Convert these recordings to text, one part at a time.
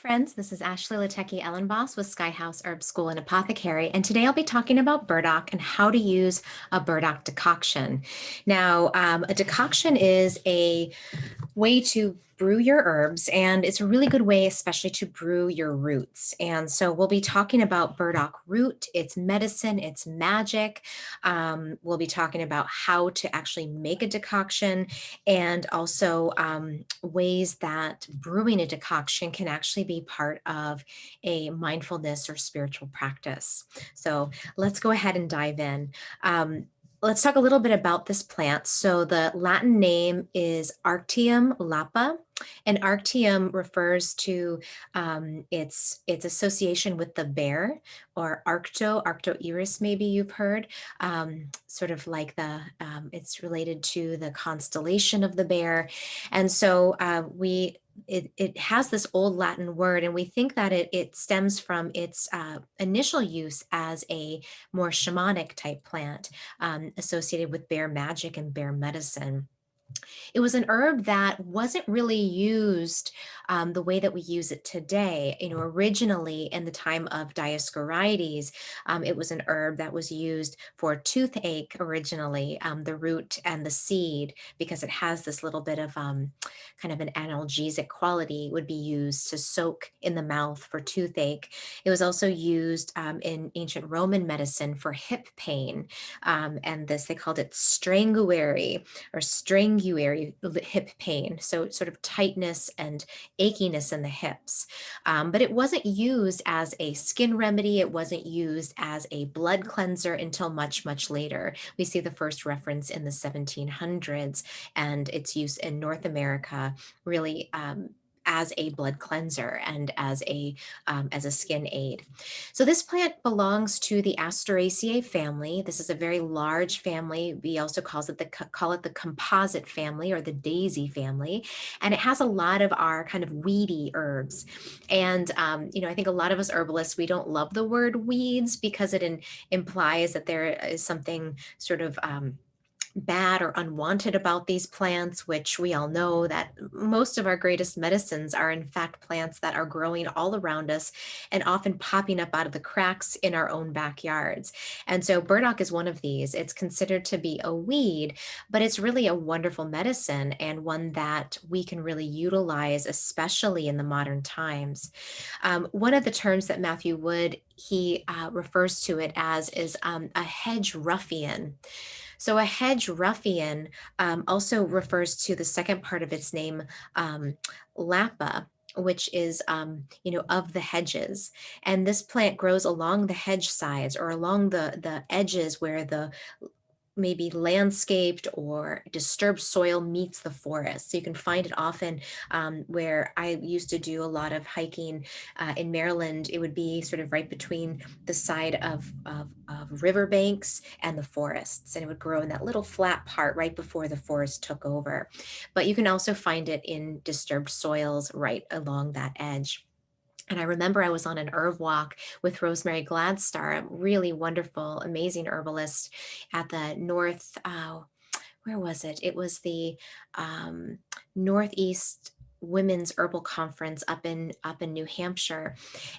Friends, this is Ashley Latecki Ellenboss with Skyhouse Herb School and Apothecary, and today I'll be talking about burdock and how to use a burdock decoction. Now, a decoction is a way to brew your herbs, and it's a really good way, especially to brew your roots. And so we'll be talking about burdock root, its medicine, its magic. We'll be talking about how to actually make a decoction and also ways that brewing a decoction can actually be part of a mindfulness or spiritual practice. So let's go ahead and dive in. Let's talk a little bit about this plant. So the Latin name is Arctium lapa, and Arctium refers to its association with the bear, or Arcto-iris, maybe you've heard, sort of like it's related to the constellation of the bear. And so it has this old Latin word, and we think that it stems from its initial use as a more shamanic type plant associated with bear magic and bear medicine. It was an herb that wasn't really used the way that we use it today. Originally in the time of Dioscorides, it was an herb that was used for toothache originally, the root and the seed, because it has this little bit of kind of an analgesic quality, would be used to soak in the mouth for toothache. It was also used in ancient Roman medicine for hip pain, and they called it stranguary or stranguary hip pain. So sort of tightness and achiness in the hips. But it wasn't used as a skin remedy. It wasn't used as a blood cleanser until much, much later. We see the first reference in the 1700s and its use in North America really as a blood cleanser and as a skin aid. So this plant belongs to the Asteraceae family. This is a very large family. We also call it the composite family or the daisy family, and it has a lot of our kind of weedy herbs. And I think a lot of us herbalists, we don't love the word weeds because it implies that there is something sort of bad or unwanted about these plants, which we all know that most of our greatest medicines are in fact plants that are growing all around us and often popping up out of the cracks in our own backyards. And so burdock is one of these. It's considered to be a weed, but it's really a wonderful medicine and one that we can really utilize, especially in the modern times. One of the terms that Matthew Wood he refers to it as is a hedge ruffian. So a hedge ruffian also refers to the second part of its name, lapa, which is, of the hedges. And this plant grows along the hedge sides or along the edges where the maybe landscaped or disturbed soil meets the forest. So you can find it often where I used to do a lot of hiking in Maryland. It would be sort of right between the side of riverbanks and the forests, and it would grow in that little flat part right before the forest took over. But you can also find it in disturbed soils right along that edge. And I remember I was on an herb walk with Rosemary Gladstar, a really wonderful, amazing herbalist at the where was it? It was the um, Northeast Women's Herbal Conference up in New Hampshire.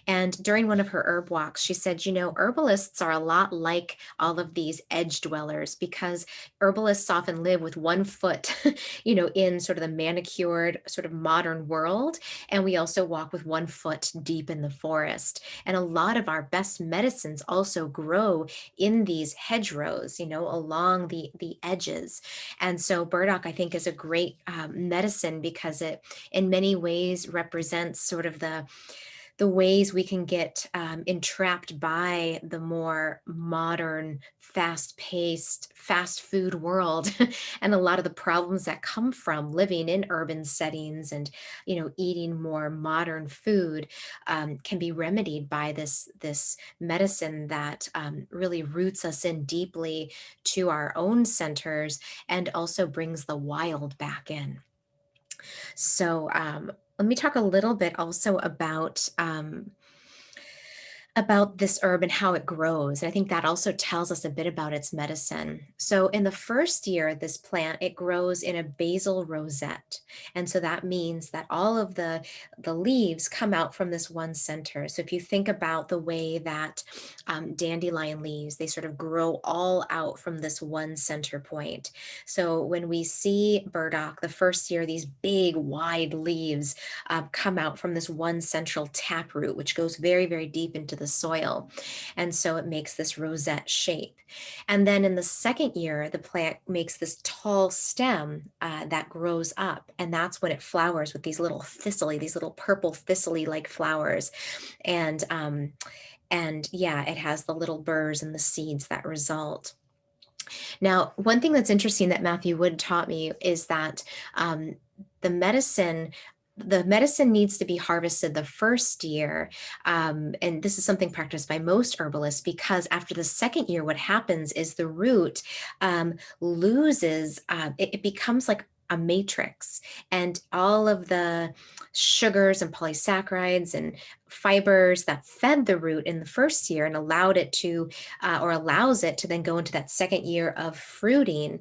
And during one of her herb walks, she said, herbalists are a lot like all of these edge dwellers because herbalists often live with one foot, in sort of the manicured, sort of modern world. And we also walk with one foot deep in the forest. And a lot of our best medicines also grow in these hedgerows, along the edges. And so burdock, I think, is a great medicine because it, in many ways, represents sort of the ways we can get entrapped by the more modern, fast-paced, fast food world, and a lot of the problems that come from living in urban settings and, eating more modern food can be remedied by this medicine that really roots us in deeply to our own centers and also brings the wild back in. So let me talk a little bit also about About this herb and how it grows. And I think that also tells us a bit about its medicine. So in the first year, this plant, it grows in a basal rosette. And so that means that all of the leaves come out from this one center. So if you think about the way that dandelion leaves, they sort of grow all out from this one center point. So when we see burdock, the first year, these big wide leaves come out from this one central taproot, which goes very, very deep into the soil. And so it makes this rosette shape. And then in the second year, the plant makes this tall stem that grows up. And that's when it flowers with these little thistly, these little purple thistly like flowers. And, and yeah, it has the little burrs and the seeds that result. Now, one thing that's interesting that Matthew Wood taught me is that um, the medicine the medicine needs to be harvested the first year. And this is something practiced by most herbalists because after the second year, what happens is the root loses, it becomes like a matrix, and all of the sugars and polysaccharides and fibers that fed the root in the first year and allowed it to or allows it to then go into that second year of fruiting,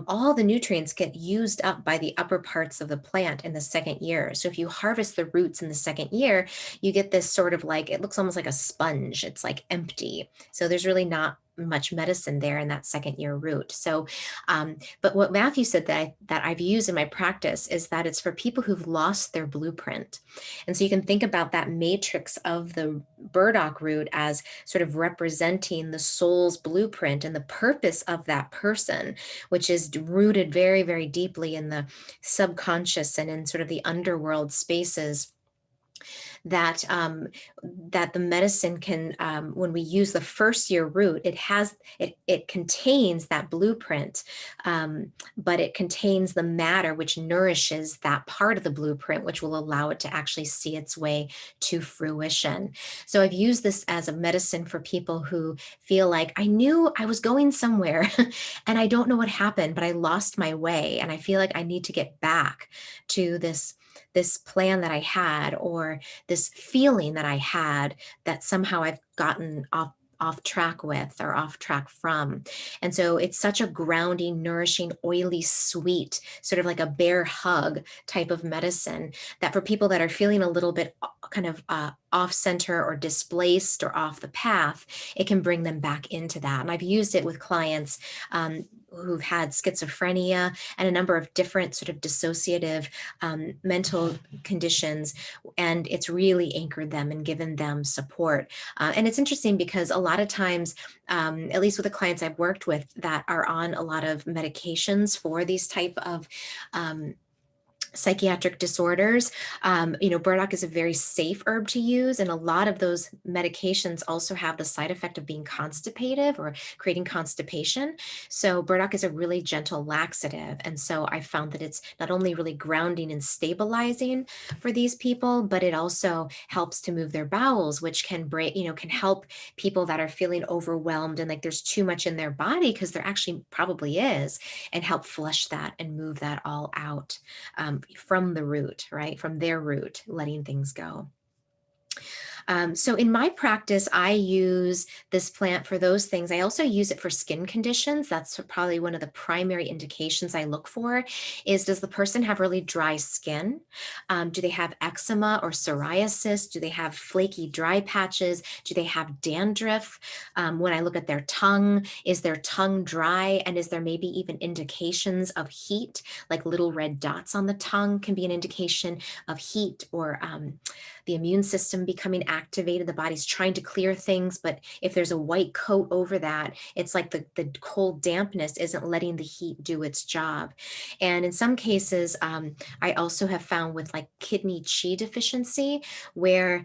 all the nutrients get used up by the upper parts of the plant in the second year. So if you harvest the roots in the second year, you get this sort of like, it looks almost like a sponge. It's like empty. So there's really not much medicine there in that second year root. So, but what Matthew said that I've used in my practice is that it's for people who've lost their blueprint. And so you can think about that matrix of the burdock root as sort of representing the soul's blueprint and the purpose of that person, which is rooted very, very deeply in the subconscious and in sort of the underworld spaces that that the medicine can, when we use the first year root, it contains that blueprint, but it contains the matter which nourishes that part of the blueprint, which will allow it to actually see its way to fruition. So I've used this as a medicine for people who feel like I knew I was going somewhere and I don't know what happened, but I lost my way and I feel like I need to get back to this plan that I had, or this feeling that I had that somehow I've gotten off track with or off track from. And so it's such a grounding, nourishing, oily, sweet, sort of like a bear hug type of medicine that for people that are feeling a little bit kind of off center or displaced or off the path, it can bring them back into that. And I've used it with clients who've had schizophrenia and a number of different sort of dissociative mental conditions, and it's really anchored them and given them support. And it's interesting because a lot of times, at least with the clients I've worked with that are on a lot of medications for these type of psychiatric disorders, burdock is a very safe herb to use. And a lot of those medications also have the side effect of being constipative or creating constipation. So burdock is a really gentle laxative. And so I found that it's not only really grounding and stabilizing for these people, but it also helps to move their bowels, which can break, can help people that are feeling overwhelmed and like there's too much in their body, because there actually probably is, and help flush that and move that all out. From the root, right? From their root, letting things go. So in my practice, I use this plant for those things. I also use it for skin conditions. That's probably one of the primary indications I look for is, does the person have really dry skin? Do they have eczema or psoriasis? Do they have flaky dry patches? Do they have dandruff? When I look at their tongue, is their tongue dry? And is there maybe even indications of heat, like little red dots on the tongue can be an indication of heat, or the immune system becoming activated. The body's trying to clear things, but if there's a white coat over that, it's like the cold dampness isn't letting the heat do its job. And in some cases, I also have found with like kidney qi deficiency, where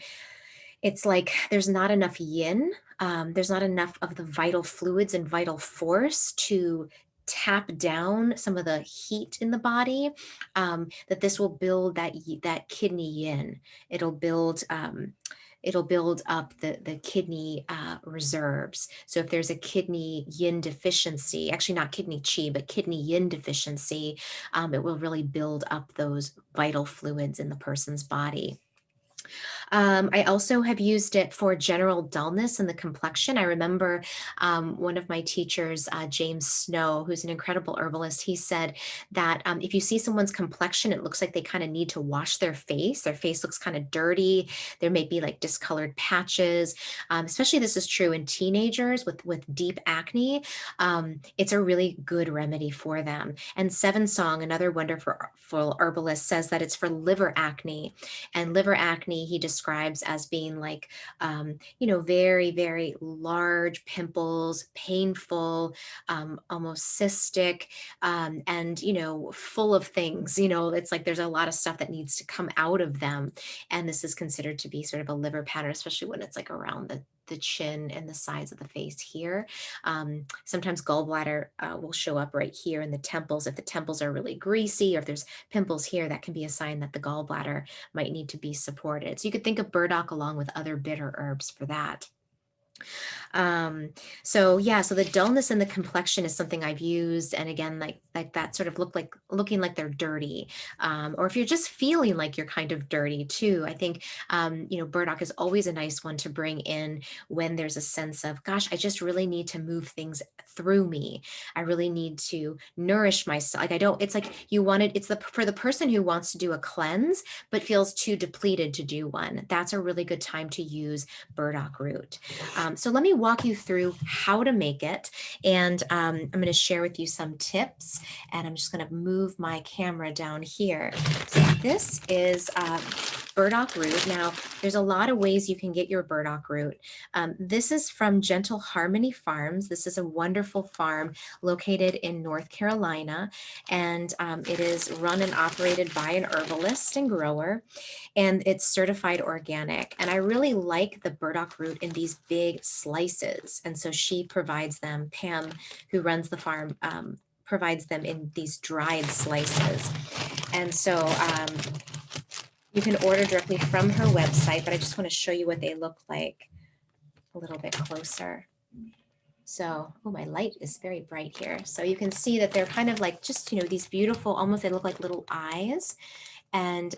it's like there's not enough yin, there's not enough of the vital fluids and vital force to tap down some of the heat in the body, that this will build that kidney yin. It'll build it'll build up the kidney reserves. So if there's a kidney yin deficiency, actually not kidney qi, but kidney yin deficiency, it will really build up those vital fluids in the person's body. I also have used it for general dullness in the complexion. I remember one of my teachers, James Snow, who's an incredible herbalist, he said that if you see someone's complexion, it looks like they kind of need to wash their face. Their face looks kind of dirty. There may be like discolored patches. Especially this is true in teenagers with deep acne. It's a really good remedy for them. And Seven Song, another wonderful herbalist, says that it's for liver acne. And liver acne, he describes as being like, very, very large pimples, painful, almost cystic, and, full of things. It's like there's a lot of stuff that needs to come out of them. And this is considered to be sort of a liver pattern, especially when it's like around the chin and the sides of the face here. Sometimes gallbladder will show up right here in the temples. If the temples are really greasy or if there's pimples here, that can be a sign that the gallbladder might need to be supported. So you could think of burdock along with other bitter herbs for that. So yeah, so the dullness in the complexion is something I've used, and again, like that sort of looking like they're dirty, or if you're just feeling like you're kind of dirty too. I think burdock is always a nice one to bring in when there's a sense of, gosh, I just really need to move things through me. I really need to nourish myself. Like I don't. It's like you wanted. It's the for the person who wants to do a cleanse but feels too depleted to do one. That's a really good time to use burdock root. So let me walk you through how to make it. And I'm going to share with you some tips. And I'm just going to move my camera down here. So this is burdock root. Now, there's a lot of ways you can get your burdock root. This is from Gentle Harmony Farms. This is a wonderful farm located in North Carolina. And it is run and operated by an herbalist and grower, and it's certified organic. And I really like the burdock root in these big slices. And so she provides them, Pam, who runs the farm, provides them in these dried slices. And so you can order directly from her website, but I just want to show you what they look like a little bit closer. So, oh, my light is very bright here. So you can see that they're kind of like just, these beautiful, almost they look like little eyes. And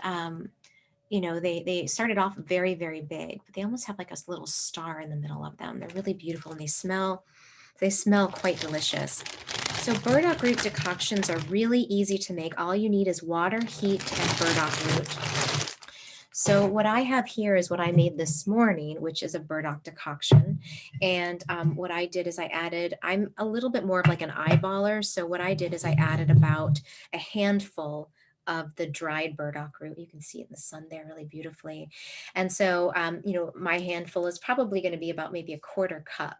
they started off very, very big, but they almost have like a little star in the middle of them. They're really beautiful, and they smell quite delicious. So burdock root decoctions are really easy to make. All you need is water, heat, and burdock root. So what I have here is what I made this morning, which is a burdock decoction. And what I did is I'm a little bit more of like an eyeballer. So what I did is I added about a handful of the dried burdock root. You can see it in the sun there really beautifully. And so, my handful is probably going to be about maybe a quarter cup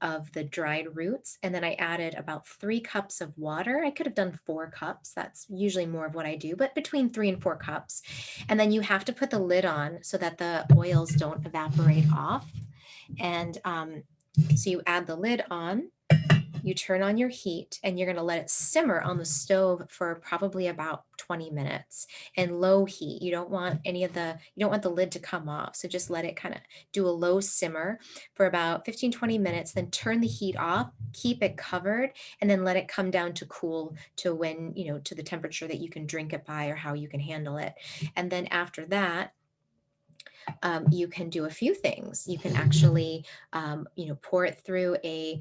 of the dried roots. And then I added about 3 cups of water. I could have done 4 cups. That's usually more of what I do, but between 3 and 4 cups. And then you have to put the lid on so that the oils don't evaporate off. And so you add the lid on, you turn on your heat, and you're going to let it simmer on the stove for probably about 20 minutes and low heat. You don't want the lid to come off. So just let it kind of do a low simmer for about 15, 20 minutes, then turn the heat off, keep it covered, and then let it come down to cool to when, to the temperature that you can drink it by or how you can handle it. And then after that, you can do a few things. You can actually, pour it through a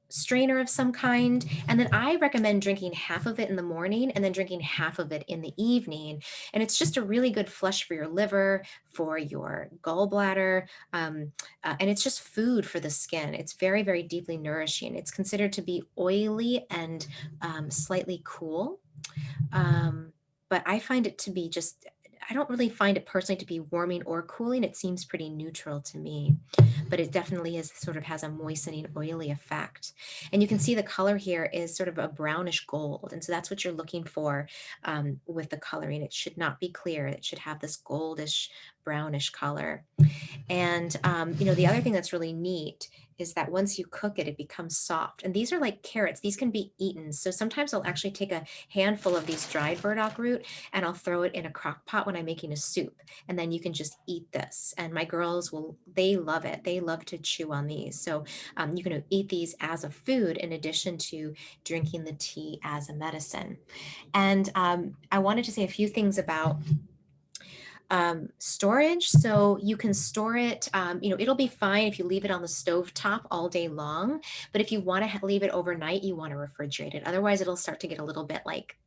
strainer of some kind. And then I recommend drinking half of it in the morning and then drinking half of it in the evening. And it's just a really good flush for your liver, for your gallbladder. And it's just food for the skin. It's very, very deeply nourishing. It's considered to be oily and slightly cool. But I find it to be I don't really find it personally to be warming or cooling. It seems pretty neutral to me, but it definitely has a moistening, oily effect. And you can see the color here is sort of a brownish gold. And so that's what you're looking for with the coloring. It should not be clear. It should have this goldish, brownish color. And, the other thing that's really neat is that once you cook it, it becomes soft. And these are like carrots. These can be eaten. So sometimes I'll actually take a handful of these dried burdock root and I'll throw it in a crock pot when I'm making a soup. And then you can just eat this. And my girls they love it. They love to chew on these. So you can eat these as a food in addition to drinking the tea as a medicine. And I wanted to say a few things about storage. So you can store it, it'll be fine if you leave it on the stove top all day long. But if you want to leave it overnight, you want to refrigerate it. Otherwise, it'll start to get a little bit like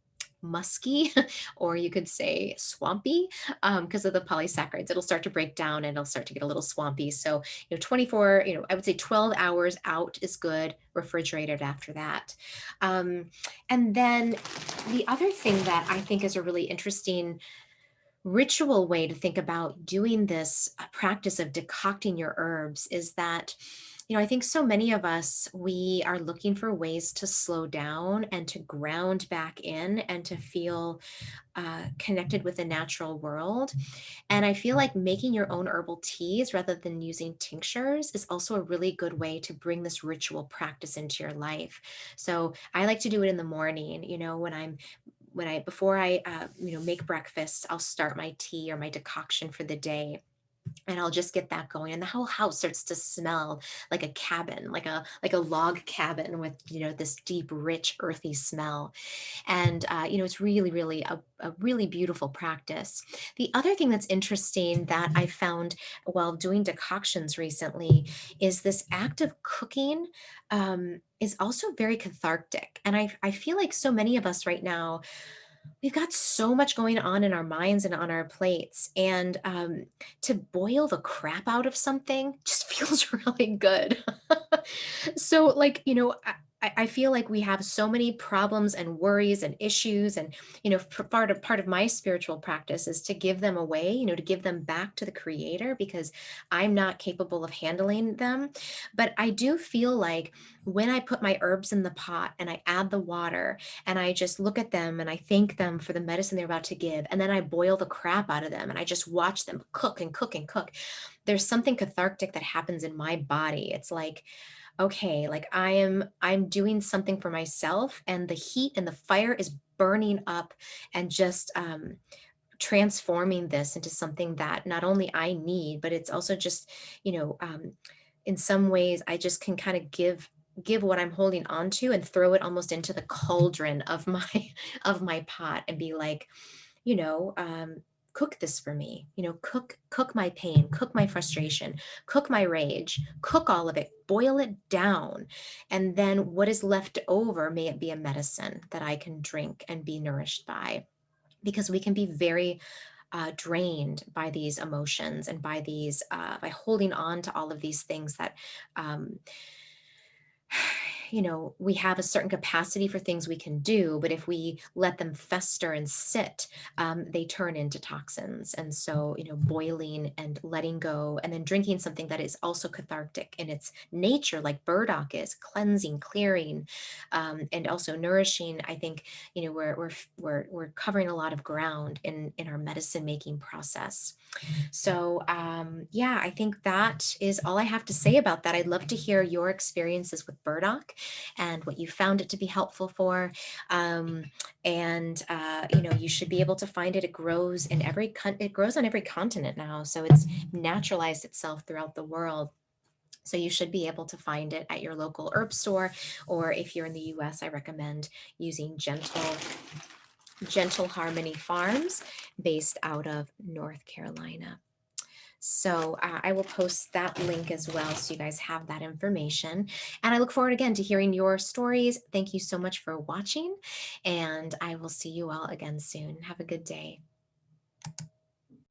musky, or you could say swampy, because of the polysaccharides. It'll start to break down and it'll start to get a little swampy. So, 24, I would say 12 hours out is good, refrigerated after that. Um, and then the other thing that I think is a really interesting ritual way to think about doing this practice of decocting your herbs is that, I think so many of us, we are looking for ways to slow down and to ground back in and to feel connected with the natural world. And I feel like making your own herbal teas rather than using tinctures is also a really good way to bring this ritual practice into your life. So I like to do it in the morning, before I make breakfast, I'll start my tea or my decoction for the day, and I'll just get that going, and the whole house starts to smell like a cabin, like a log cabin with this deep, rich, earthy smell. And it's really, really a really beautiful practice. The other thing that's interesting that I found while doing decoctions recently is this act of cooking is also very cathartic. And I feel like so many of us right now, we've got so much going on in our minds and on our plates. And to boil the crap out of something just feels really good. So, like, I feel like we have so many problems and worries and issues. And, part of my spiritual practice is to give them away, to give them back to the creator because I'm not capable of handling them. But I do feel like when I put my herbs in the pot and I add the water, and I just look at them and I thank them for the medicine they're about to give. And then I boil the crap out of them and I just watch them cook and cook and cook. There's something cathartic that happens in my body. It's like, okay, like I'm doing something for myself, and the heat and the fire is burning up and just transforming this into something that not only I need, but it's also just, you know, um, in some ways I just can kind of give what I'm holding on to and throw it almost into the cauldron of my of my pot and be like, you know, um, cook this for me, cook my pain, cook my frustration, cook my rage, cook all of it, boil it down. And then what is left over, may it be a medicine that I can drink and be nourished by. Because we can be very drained by these emotions and by holding on to all of these things that um, we have a certain capacity for things we can do, but if we let them fester and sit, they turn into toxins. And so, boiling and letting go, and then drinking something that is also cathartic in its nature, like burdock is, cleansing, clearing, and also nourishing. I think, we're covering a lot of ground in our medicine making process. So, yeah, I think that is all I have to say about that. I'd love to hear your experiences with burdock and what you found it to be helpful for. Um, and you should be able to find it. It grows it grows on every continent now, so it's naturalized itself throughout the world. So you should be able to find it at your local herb store, or if you're in the US, I recommend using Gentle Harmony Farms, based out of North Carolina. So I will post that link as well so you guys have that information. And I look forward again to hearing your stories. Thank you so much for watching, and I will see you all again soon. Have a good day.